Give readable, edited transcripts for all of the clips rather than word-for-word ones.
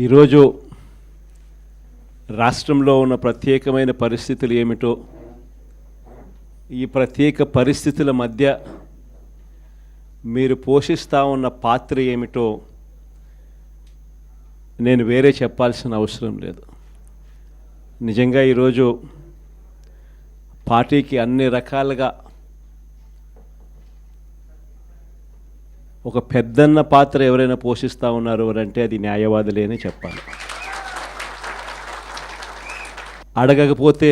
ఈరోజు రాష్ట్రంలో ఉన్న ప్రత్యేకమైన పరిస్థితులు ఏమిటో, ఈ ప్రత్యేక పరిస్థితుల మధ్య మీరు పోషిస్తూ ఉన్న పాత్ర ఏమిటో నేను వేరే చెప్పాల్సిన అవసరం లేదు. నిజంగా ఈరోజు పార్టీకి అన్ని రకాలుగా ఒక పెద్దన్న పాత్ర ఎవరైనా పోషిస్తూ ఉన్నారు అంటే అది న్యాయవాదులే అని చెప్పాలి. అడగకపోతే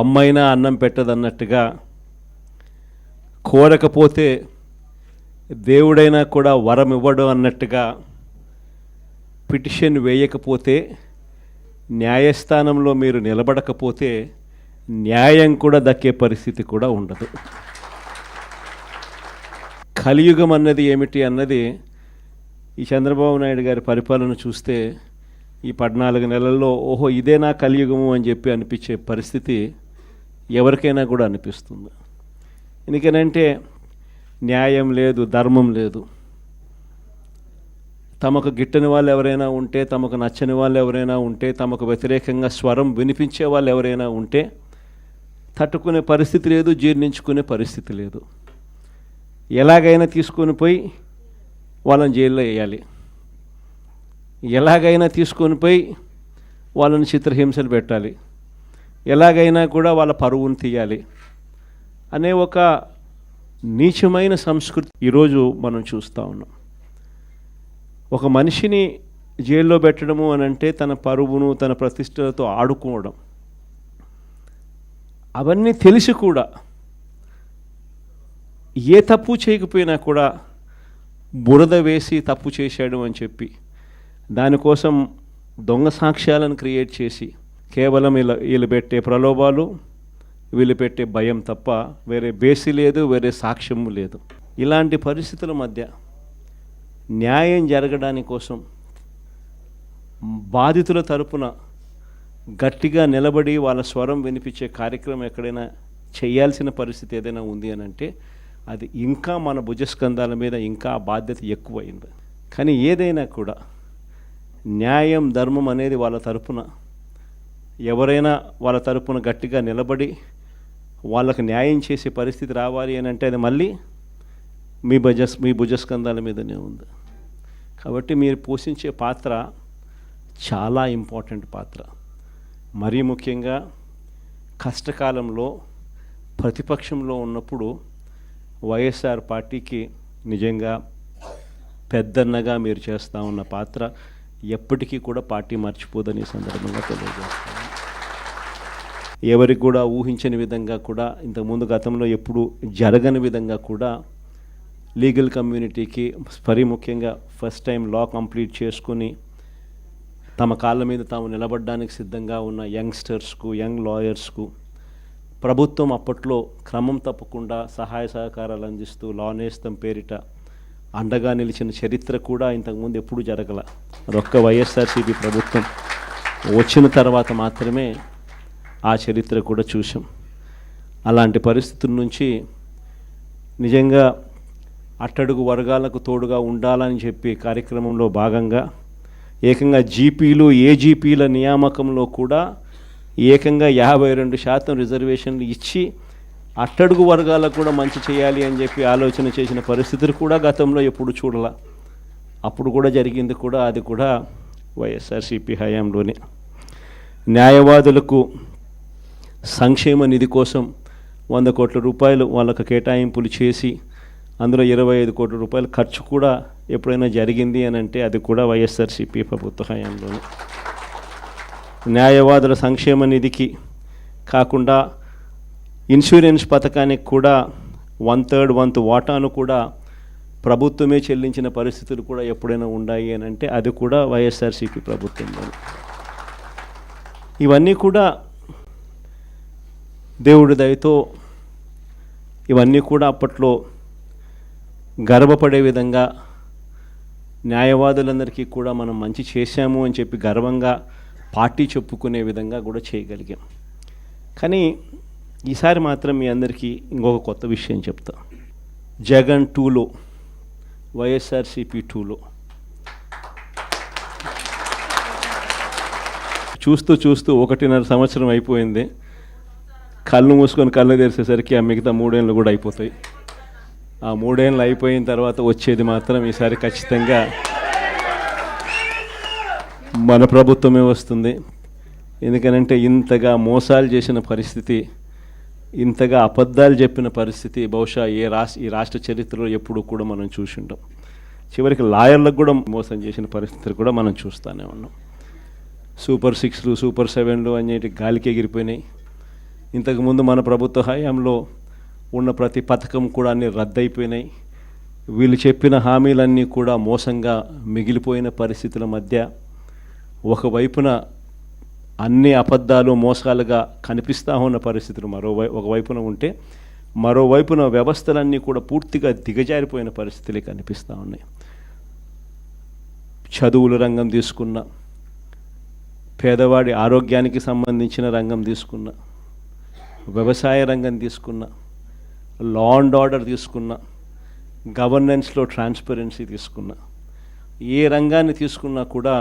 అమ్మైనా అన్నం పెట్టదన్నట్టుగా, కోరకపోతే దేవుడైనా కూడా వరం ఇవ్వడం అన్నట్టుగా, పిటిషన్ వేయకపోతే, న్యాయస్థానంలో మీరు నిలబడకపోతే న్యాయం కూడా దక్కే పరిస్థితి కూడా ఉండదు. కలియుగం అన్నది ఏమిటి అన్నది ఈ చంద్రబాబు నాయుడు గారి పరిపాలన చూస్తే ఈ 14 నెలల్లో ఓహో ఇదేనా కలియుగము అని చెప్పి అనిపించే పరిస్థితి ఎవరికైనా కూడా అనిపిస్తుంది. ఎందుకనంటే న్యాయం లేదు, ధర్మం లేదు. తమకు గిట్టని వాళ్ళు ఎవరైనా ఉంటే, తమకు నచ్చని వాళ్ళు ఎవరైనా ఉంటే, తమకు వ్యతిరేకంగా స్వరం వినిపించే వాళ్ళు ఎవరైనా ఉంటే తట్టుకునే పరిస్థితి లేదు, జీర్ణించుకునే పరిస్థితి లేదు. ఎలాగైనా తీసుకొని పోయి వాళ్ళని జైల్లో వేయాలి, ఎలాగైనా తీసుకొని పోయి వాళ్ళని చిత్రహింసలు పెట్టాలి, ఎలాగైనా కూడా వాళ్ళ పరువును తీయాలి అనే ఒక నీచమైన సంస్కృతి ఈరోజు మనం చూస్తూ ఉన్నాం. ఒక మనిషిని జైల్లో పెట్టడము అని అంటే తన పరువును, తన ప్రతిష్టలతో ఆడుకోవడం. అవన్నీ తెలిసి కూడా ఏ తప్పు చేయకపోయినా కూడా బురద వేసి తప్పు చేశాడు అని చెప్పి దానికోసం దొంగ సాక్ష్యాలను క్రియేట్ చేసి కేవలం వీళ్ళు పెట్టే ప్రలోభాలు, వీళ్ళు పెట్టే భయం తప్ప వేరే బేసి లేదు, వేరే సాక్ష్యము లేదు. ఇలాంటి పరిస్థితుల మధ్య న్యాయం జరగడానికి కోసం బాధితుల తరపున గట్టిగా నిలబడి వాళ్ళ స్వరం వినిపించే కార్యక్రమం ఎక్కడైనా చేయాల్సిన పరిస్థితి ఏదైనా ఉంది అని అంటే అది ఇంకా మన భుజస్కంధాల మీద ఇంకా బాధ్యత ఎక్కువైంది. కానీ ఏదైనా కూడా న్యాయం, ధర్మం అనేది వాళ్ళ తరపున ఎవరైనా వాళ్ళ తరపున గట్టిగా నిలబడి వాళ్ళకు న్యాయం చేసే పరిస్థితి రావాలి అని అంటే అది మళ్ళీ మీ భుజస్కంధాల మీదనే ఉంది. కాబట్టి మీరు పోషించే పాత్ర చాలా ఇంపార్టెంట్ పాత్ర. మరీ ముఖ్యంగా కష్టకాలంలో ప్రతిపక్షంలో ఉన్నప్పుడు వైఎస్ఆర్ పార్టీకి నిజంగా పెద్దన్నగా మీరు చేస్తూ ఉన్న పాత్ర ఎప్పటికీ కూడా పార్టీ మర్చిపోదని సందర్భంగా తెలియజేస్తాను. ఎవరికి కూడా ఊహించని విధంగా కూడా, ఇంతకుముందు గతంలో ఎప్పుడు జరగని విధంగా కూడా లీగల్ కమ్యూనిటీకి మరీ ముఖ్యంగా ఫస్ట్ టైం లా కంప్లీట్ చేసుకుని తమ కాళ్ళ మీద తాము నిలబడడానికి సిద్ధంగా ఉన్న యంగ్స్టర్స్కు, యంగ్ లాయర్స్కు ప్రభుత్వం అప్పట్లో క్రమం తప్పకుండా సహాయ సహకారాలు అందిస్తూ లా నేస్తం పేరిట అండగా నిలిచిన చరిత్ర కూడా ఇంతకుముందు ఎప్పుడు జరగల. అదొక్క వైఎస్ఆర్సీపీ ప్రభుత్వం వచ్చిన తర్వాత మాత్రమే ఆ చరిత్ర కూడా చూసాం. అలాంటి పరిస్థితుల నుంచి నిజంగా అట్టడుగు వర్గాలకు తోడుగా ఉండాలని చెప్పి కార్యక్రమంలో భాగంగా ఏకంగా జీపీలు, ఏజీపీల నియామకంలో కూడా ఏకంగా 52% రిజర్వేషన్లు ఇచ్చి అట్టడుగు వర్గాలకు కూడా మంచి చేయాలి అని చెప్పి ఆలోచన చేసిన పరిస్థితులు కూడా గతంలో ఎప్పుడు చూడాల. అప్పుడు కూడా జరిగింది కూడా, అది కూడా వైఎస్ఆర్సీపీ హయాంలోనే. న్యాయవాదులకు సంక్షేమ నిధి కోసం 100 కోట్ల రూపాయలు వాళ్ళకు కేటాయింపులు చేసి అందులో 25 కోట్ల రూపాయలు ఖర్చు కూడా ఎప్పుడైనా జరిగింది అని అంటే అది కూడా వైఎస్ఆర్సీపీ ప్రభుత్వ హయాంలోనే. న్యాయవాదుల సంక్షేమ నిధికి కాకుండా ఇన్సూరెన్స్ పథకానికి కూడా 1/3 వంతు వాటాను కూడా ప్రభుత్వమే చెల్లించిన పరిస్థితులు కూడా ఎప్పుడైనా ఉన్నాయి అని అంటే అది కూడా వైఎస్ఆర్సీపీ ప్రభుత్వంలో. ఇవన్నీ కూడా దేవుడి దయతో ఇవన్నీ కూడా అప్పట్లో గర్వపడే విధంగా, న్యాయవాదులందరికీ కూడా మనం మంచి చేశాము అని చెప్పి గర్వంగా పార్టీ చెప్పుకునే విధంగా కూడా చేయగలిగాం. కానీ ఈసారి మాత్రం మీ అందరికీ ఇంకొక కొత్త విషయం చెప్తా. జగన్ 2లో వైఎస్ఆర్సీపీ 2లో చూస్తూ చూస్తూ 1.5 సంవత్సరం అయిపోయింది. కళ్ళు మూసుకొని కళ్ళు తెరిచేసరికి ఆ మిగతా 3 ఏళ్ళు కూడా అయిపోతాయి. ఆ 3 ఏళ్ళు అయిపోయిన తర్వాత వచ్చేది మాత్రం ఈసారి ఖచ్చితంగా మన ప్రభుత్వమే వస్తుంది. ఎందుకనంటే ఇంతగా మోసాలు చేసిన పరిస్థితి, ఇంతగా అబద్ధాలు చెప్పిన పరిస్థితి బహుశా ఈ రాష్ట్ర చరిత్రలో ఎప్పుడు కూడా మనం చూసి ఉంటాం. చివరికి లాయర్లకు కూడా మోసం చేసిన పరిస్థితులు కూడా మనం చూస్తూనే ఉన్నాం. సూపర్ 6లు సూపర్ 7లు అనేటి గాలికి ఎగిరిపోయినాయి. ఇంతకుముందు మన ప్రభుత్వ హయాంలో ఉన్న ప్రతి పథకం కూడా అన్నీ రద్దయిపోయినాయి. వీళ్ళు చెప్పిన హామీలన్నీ కూడా మోసంగా మిగిలిపోయిన పరిస్థితుల మధ్య ఒకవైపున అన్ని అబద్ధాలు మోసాలుగా కనిపిస్తూ ఉన్న పరిస్థితులు ఒకవైపున ఉంటే, మరోవైపున వ్యవస్థలన్నీ కూడా పూర్తిగా దిగజారిపోయిన పరిస్థితులే కనిపిస్తూ ఉన్నాయి. చదువుల రంగం తీసుకున్న, పేదవాడి ఆరోగ్యానికి సంబంధించిన రంగం తీసుకున్న, వ్యవసాయ రంగం తీసుకున్న, లా అండ్ ఆర్డర్ తీసుకున్న, గవర్నెన్స్లో ట్రాన్స్పరెన్సీ తీసుకున్న, ఏ రంగాన్ని తీసుకున్నా కూడా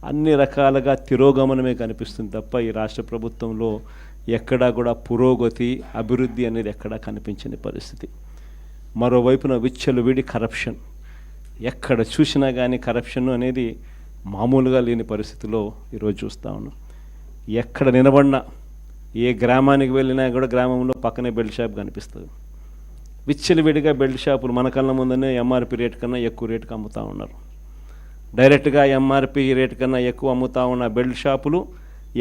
అన్ని రకాలుగా తిరోగమనమే కనిపిస్తుంది తప్ప ఈ రాష్ట్ర ప్రభుత్వంలో ఎక్కడా కూడా పురోగతి, అభివృద్ధి అనేది ఎక్కడా కనిపించని పరిస్థితి. మరోవైపున విచ్చలవిడి కరప్షన్, ఎక్కడ చూసినా కానీ కరప్షన్ అనేది మామూలుగా లేని పరిస్థితిలో ఈరోజు చూస్తూ ఉన్నాం. ఎక్కడ నిలబడినా, ఏ గ్రామానికి వెళ్ళినా కూడా గ్రామంలో పక్కనే బెల్ట్ షాప్ కనిపిస్తుంది. విచ్చలవిడిగా బెల్ట్ షాపులు మన కళ్ళ ముందనే ఎంఆర్పి రేట్ కన్నా ఎక్కువ రేటుకి అమ్ముతూ ఉన్నారు. డైరెక్ట్గా ఎంఆర్పి రేట్ కన్నా ఎక్కువ అమ్ముతూ ఉన్న బెల్ట్ షాపులు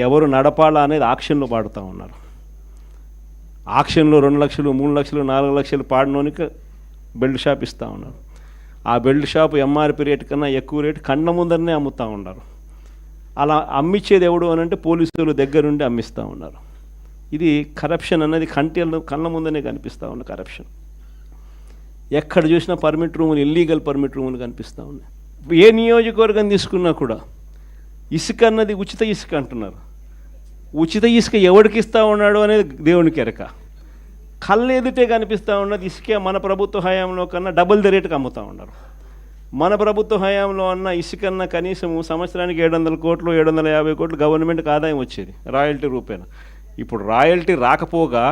ఎవరు నడపాలా అనేది ఆక్షన్లో పాడుతూ ఉన్నారు. ఆక్షన్లో 2 లక్షలు 3 లక్షలు 4 లక్షలు పాడినోనికి బెల్ట్ షాప్ ఇస్తూ ఉన్నారు. ఆ బెల్ట్ షాప్ ఎంఆర్పి రేట్ కన్నా ఎక్కువ రేటు కళ్ళ ముందరనే అమ్ముతూ ఉన్నారు. అలా అమ్మిచ్చేది ఎవడు అని అంటే పోలీసులు దగ్గరుండి అమ్మిస్తూ ఉన్నారు. ఇది కరప్షన్ అన్నది కళ్ళ ముందనే కనిపిస్తూ ఉన్న కరప్షన్. ఎక్కడ చూసినా పర్మిట్ రూములు, ఇల్లీగల్ పర్మిట్ రూములు కనిపిస్తూ ఉన్నాయి. ఏ నియోజకవర్గం తీసుకున్నా కూడా ఇసుక అన్నది ఉచిత ఇసుక అంటున్నారు. ఉచిత ఇసుక ఎవరికి ఇస్తూ ఉన్నాడు అనేది దేవునికి ఎరక. కళ్ళు ఎదుటే కనిపిస్తూ ఉన్నది ఇసుకే మన ప్రభుత్వ హయాంలో కన్నా డబుల్ ద రేటుకి అమ్ముతూ ఉన్నారు. మన ప్రభుత్వ హయాంలో అన్న ఇసుకన్నా కనీసం సంవత్సరానికి 700 కోట్లు 750 కోట్లు గవర్నమెంట్కి ఆదాయం వచ్చేది రాయల్టీ రూపేణ. ఇప్పుడు రాయల్టీ రాకపోగా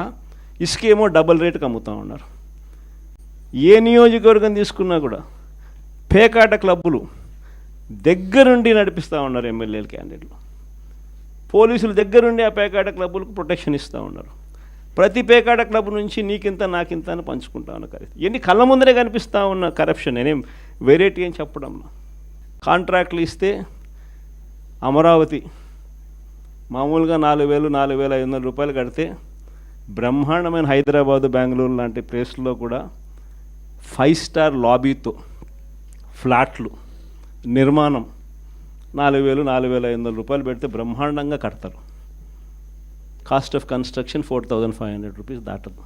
ఇసుకేమో డబుల్ రేటుకి అమ్ముతూ ఉన్నారు. ఏ నియోజకవర్గం తీసుకున్నా కూడా పేకాట క్లబ్బులు దగ్గరుండి నడిపిస్తూ ఉన్నారు ఎమ్మెల్యేల క్యాండిడేట్లు. పోలీసులు దగ్గరుండి ఆ పేకాట క్లబ్బులకు ప్రొటెక్షన్ ఇస్తూ ఉన్నారు. ప్రతి పేకాట క్లబ్ నుంచి నీకింత నాకింత అని పంచుకుంటా ఉన్న కరెక్ట్. ఎన్ని కళ్ళ ముందరే కనిపిస్తూ ఉన్న కరప్షన్. నేనేం వెరైటీ అని చెప్పడం. కాంట్రాక్ట్లు ఇస్తే అమరావతి మామూలుగా 4,000-4,500 రూపాయలు కడితే బ్రహ్మాండమైన హైదరాబాదు, బెంగళూరు లాంటి ప్లేస్లో కూడా 5 స్టార్ లాబీతో ఫ్లాట్లు నిర్మాణం 4,000-4,500 రూపాయలు పెడితే బ్రహ్మాండంగా కడతారు. కాస్ట్ ఆఫ్ కన్స్ట్రక్షన్ 4,500 రూపీస్ దాటదు.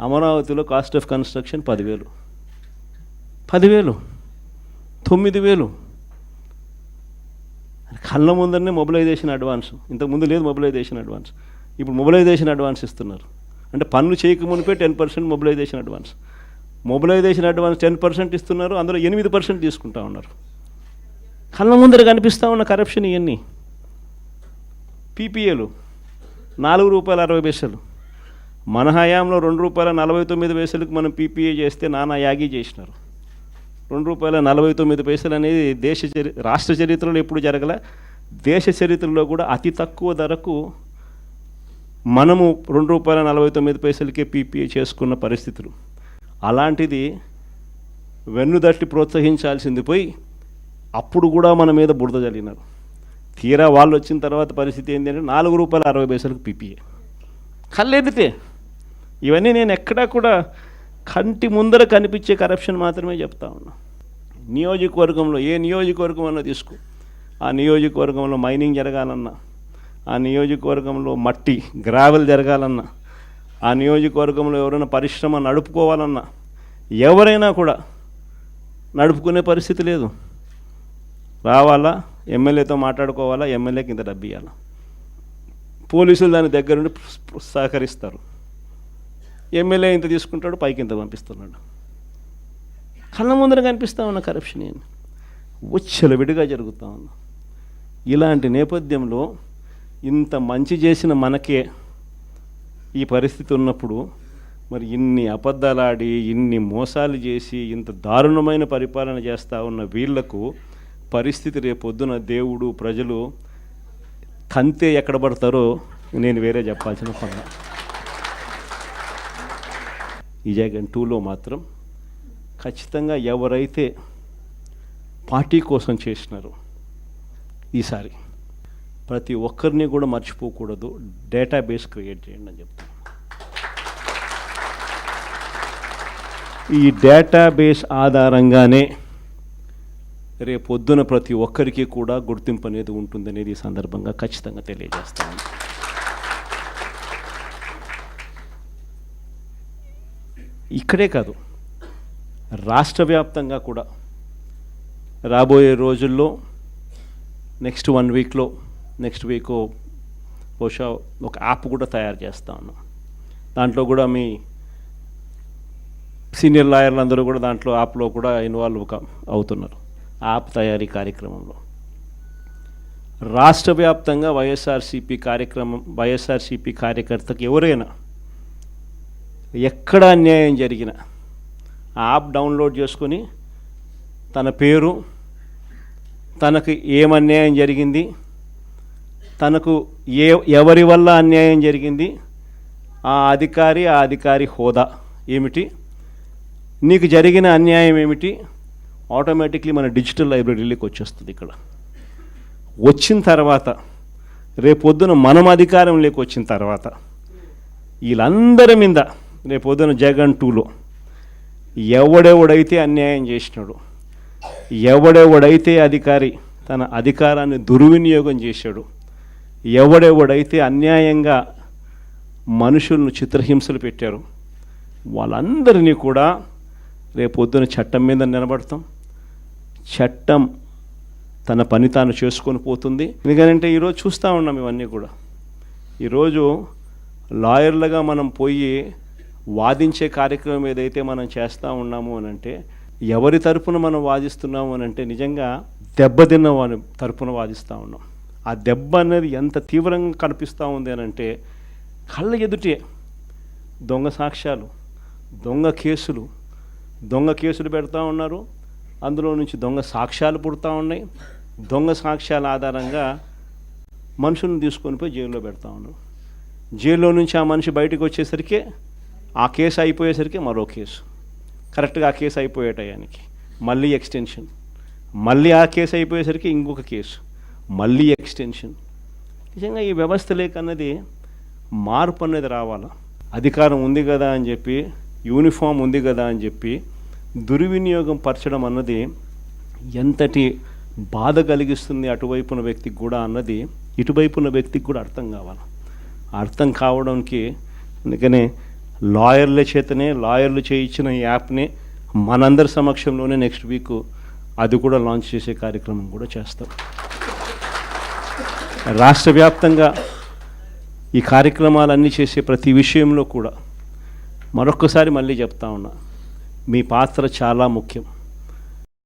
అమరావతిలో కాస్ట్ ఆఫ్ కన్స్ట్రక్షన్ 10,000, 9,000. కళ్ళ ముందరనే మొబిలైజేషన్ అడ్వాన్స్. ఇంతకుముందు లేదు మొబిలైజేషన్ అడ్వాన్స్, ఇప్పుడు మొబిలైజేషన్ అడ్వాన్స్ ఇస్తున్నారు. అంటే పనులు చేయకమునిపే 10% మొబిలైజేషన్ అడ్వాన్స్. మొబిలైజేషన్ అడ్వాన్స్ 10% ఇస్తున్నారు, అందులో 8% తీసుకుంటా ఉన్నారు. కళ్ళ ముందర కనిపిస్తూ ఉన్న కరప్షన్ ఇవన్నీ. పీపీఏలు ₹4.60. మన హయాంలో ₹2.49 మనం పీపీఏ చేస్తే నానా యాగి చేసినారు. ₹2.49 అనేది రాష్ట్ర చరిత్రలో ఎప్పుడు జరగలే. దేశ చరిత్రలో కూడా అతి తక్కువ ధరకు మనము ₹2.49కే పీపీఏ చేసుకున్న పరిస్థితులు. అలాంటిది వెన్నుదట్టి ప్రోత్సహించాల్సింది పోయి అప్పుడు కూడా మన మీద బురద జల్లినారు. తీరా వాళ్ళు వచ్చిన తర్వాత పరిస్థితి ఏంటి అంటే ₹4.60 పీపీఏ. కళ్ళెదితే ఇవన్నీ నేను ఎక్కడా కూడా కంటి ముందర కనిపించే కరప్షన్ మాత్రమే చెప్తా ఉన్నా. నియోజకవర్గంలో ఏ నియోజకవర్గం అన్నా తీసుకో, ఆ నియోజకవర్గంలో మైనింగ్ జరగాలన్నా, ఆ నియోజకవర్గంలో మట్టి గ్రావెల్ జరగాలన్నా, ఆ నియోజకవర్గంలో ఎవరైనా పరిశ్రమ నడుపుకోవాలన్నా ఎవరైనా కూడా నడుపుకునే పరిస్థితి లేదు. రావాలా, ఎమ్మెల్యేతో మాట్లాడుకోవాలా, ఎమ్మెల్యేకి ఇంత డబ్బు ఇవ్వాలా, పోలీసులు దాని దగ్గరుండి సహకరిస్తారు. ఎమ్మెల్యే ఇంత తీసుకుంటాడు, పైకి ఇంత పంపిస్తున్నాడు. కళ్ళ ముందర కనిపిస్తూ ఉన్న కరప్షన్ ఏంటి విడిగా జరుగుతూ ఉంది. ఇలాంటి నేపథ్యంలో ఇంత మంచి చేసిన మనకే ఈ పరిస్థితి ఉన్నప్పుడు మరి ఇన్ని అబద్ధాలాడి ఇన్ని మోసాలు చేసి ఇంత దారుణమైన పరిపాలన చేస్తూ ఉన్న వీళ్లకు పరిస్థితి రేపొద్దున దేవుడు ప్రజలు తంతే ఎక్కడ పడతారో నేను వేరే చెప్పాల్సిన పని. ఈ జగన్ 2లో మాత్రం ఖచ్చితంగా ఎవరైతే పార్టీ కోసం చేసినారో ఈసారి ప్రతి ఒక్కరిని కూడా మర్చిపోకూడదు, డేటాబేస్ క్రియేట్ చేయండి అని చెప్తాను. ఈ డేటాబేస్ ఆధారంగానే రేపొద్దున ప్రతి ఒక్కరికి కూడా గుర్తింపు అనేది ఉంటుందనేది ఈ సందర్భంగా ఖచ్చితంగా తెలియజేస్తాను. ఇక్కడే కాదు, రాష్ట్ర వ్యాప్తంగా కూడా రాబోయే రోజుల్లో నెక్స్ట్ 1 వీక్లో నెక్స్ట్ వీక్ బహుశా ఒక యాప్ కూడా తయారు చేస్తా ఉన్నాం. దాంట్లో కూడా మీ సీనియర్ లాయర్లు అందరూ కూడా దాంట్లో యాప్లో కూడా ఇన్వాల్వ్ అవుతున్నారు. యాప్ తయారీ కార్యక్రమంలో రాష్ట్ర వ్యాప్తంగా వైఎస్ఆర్సీపీ కార్యకర్తకు ఎవరైనా ఎక్కడ అన్యాయం జరిగినా ఆ యాప్ డౌన్లోడ్ చేసుకొని తన పేరు, తనకు ఏం అన్యాయం జరిగింది, తనకు ఎవరి వల్ల అన్యాయం జరిగింది, ఆ అధికారి హోదా ఏమిటి, నీకు జరిగిన అన్యాయం ఏమిటి, ఆటోమేటిక్లీ మన డిజిటల్ లైబ్రరీలోకి వచ్చేస్తుంది. ఇక్కడ వచ్చిన తర్వాత రేపొద్దున మనం అధికారంలోకి వచ్చిన తర్వాత వీళ్ళందరి మీద రేపొద్దున జగన్ 2లో ఎవడెవడైతే అన్యాయం చేసినాడు, ఎవడెవడైతే అధికారి తన అధికారాన్ని దుర్వినియోగం చేశాడు, ఎవడెవడైతే అన్యాయంగా మనుషులను చిత్రహింసలు పెట్టారు, వాళ్ళందరినీ కూడా రేపొద్దున చట్టం మీద నిలబడతాం. చట్టం తన పని తాను చేసుకొని పోతుంది. ఎందుకంటే ఈరోజు చూస్తూ ఉన్నాం ఇవన్నీ కూడా. ఈరోజు లాయర్లుగా మనం పోయి వాదించే కార్యక్రమం ఏదైతే మనం చేస్తూ ఉన్నాము అని అంటే, ఎవరి తరపున మనం వాదిస్తున్నాము అని అంటే నిజంగా దెబ్బతిన్న వాని తరపున వాదిస్తూ ఉన్నాం. ఆ దెబ్బ అనేది ఎంత తీవ్రంగా కనిపిస్తూ ఉంది అని అంటే, కళ్ళ ఎదుటే దొంగ సాక్ష్యాలు, దొంగ కేసులు పెడతా ఉన్నారు. అందులో నుంచి దొంగ సాక్ష్యాలు పుడతా ఉన్నాయి. దొంగ సాక్ష్యాల ఆధారంగా మనుషులను తీసుకొని పోయి జైల్లో పెడతా ఉన్నారు. జైల్లో నుంచి ఆ మనిషి బయటకు వచ్చేసరికి ఆ కేసు అయిపోయేసరికి మరో కేసు, కరెక్ట్గా ఆ కేసు అయిపోయే టయానికి మళ్ళీ ఎక్స్టెన్షన్, మళ్ళీ ఆ కేసు అయిపోయేసరికి ఇంకొక కేసు, మళ్ళీ ఎక్స్టెన్షన్. నిజంగా ఈ వ్యవస్థ లేకన్నది మార్పు అనేది రావాలా. అధికారం ఉంది కదా అని చెప్పి, యూనిఫామ్ ఉంది కదా అని చెప్పి దుర్వినియోగం పరచడం అన్నది ఎంతటి బాధ కలిగిస్తుంది అటువైపున వ్యక్తికి కూడా అన్నది ఇటువైపున వ్యక్తికి కూడా అర్థం కావాలి. అర్థం కావడానికి అందుకనే లాయర్లు చేయించిన ఈ యాప్ని మనందరి సమక్షంలోనే నెక్స్ట్ వీక్ అది కూడా లాంచ్ చేసే కార్యక్రమం కూడా చేస్తాం. రాష్ట్ర వ్యాప్తంగా ఈ కార్యక్రమాలన్నీ చేసే ప్రతి విషయంలో కూడా మరొక్కసారి మళ్ళీ చెప్తా ఉన్నా, మీ పాత్ర చాలా ముఖ్యం.